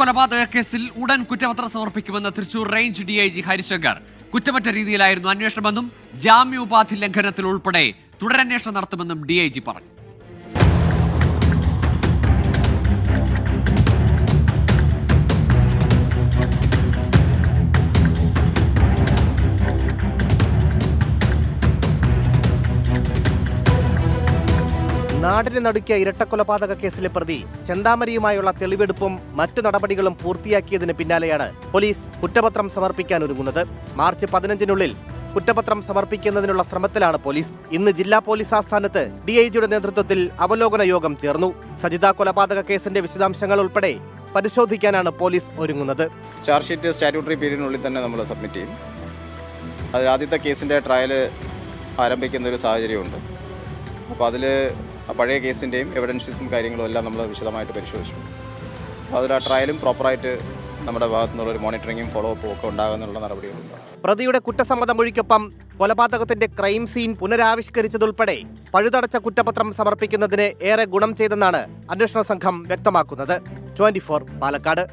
കൊലപാതക കേസിൽ ഉടൻ കുറ്റപത്രം സമർപ്പിക്കുമെന്ന് തൃശൂർ റേഞ്ച് DIG ഹരിശങ്കർ. കുറ്റമറ്റ രീതിയിലായിരുന്നു അന്വേഷണമെന്നും ജാമ്യോപാധി ലംഘനത്തിൽ ഉൾപ്പെടെ തുടരന്വേഷണം നടത്തുമെന്നും DIG പറഞ്ഞു. നാടിനെ നടുക്കിയ ഇരട്ടക്കൊലപാതക കേസിലെ പ്രതി ചെന്താമരയുമായുള്ള തെളിവെടുപ്പും മറ്റു നടപടികളും പൂർത്തിയാക്കിയതിന് പിന്നാലെയാണ് പോലീസ് കുറ്റപത്രം സമർപ്പിക്കാൻ ഒരുങ്ങുന്നത്. മാർച്ച് 15-നുള്ളിൽ കുറ്റപത്രം സമർപ്പിക്കുന്നതിനുള്ള ശ്രമത്തിലാണ് പോലീസ്. ഇന്ന് ജില്ലാ പോലീസ് ആസ്ഥാനത്ത് DIGയുടെ നേതൃത്വത്തിൽ അവലോകന യോഗം ചേർന്നു. സജിത കൊലപാതക കേസിന്റെ വിശദാംശങ്ങൾ ഉൾപ്പെടെ പരിശോധിക്കാനാണ് പോലീസ് ഒരുങ്ങുന്നത്. ചാർജ് ഷീറ്റ് സ്റ്റാറ്റ്യൂട്ടറി പീരീഡിനുള്ളിൽ തന്നെ നമ്മൾ സബ്മിറ്റ് ചെയ്യും. അതിൽ ആദ്യത്തെ കേസിൻ്റെ ട്രയൽ ആരംഭിക്കുന്ന ഒരു സാഹചര്യമുണ്ട്. അപ്പോൾ അതിൽ പഴയ കേസിൻ്റെയും എവിഡൻഷ്യസും കാര്യങ്ങളും എല്ലാം നമ്മൾ വിശദമായിട്ട് പരിശോധിച്ചു. അപ്പോൾ അതിൽ ആ ട്രയലും പ്രോപ്പറായിട്ട് നമ്മുടെ ഭാഗത്തു നിന്നുള്ളൊരു മോണിറ്ററിങ്ങും ഫോളോ അപ്പും ഒക്കെ ഉണ്ടാകുന്നുള്ള നടപടികളുണ്ട്. പ്രതിയുടെ കുറ്റസമ്മത മൊഴിക്കൊപ്പം കൊലപാതകത്തിന്റെ ക്രൈം സീൻ പുനരാവിഷ്കരിച്ചതുൾപ്പെടെ പഴുതടച്ച കുറ്റപത്രം സമർപ്പിക്കുന്നതിന് ഏറെ ഗുണം ചെയ്തെന്നാണ് അന്വേഷണ സംഘം വ്യക്തമാക്കുന്നത്. 24 പാലക്കാട്.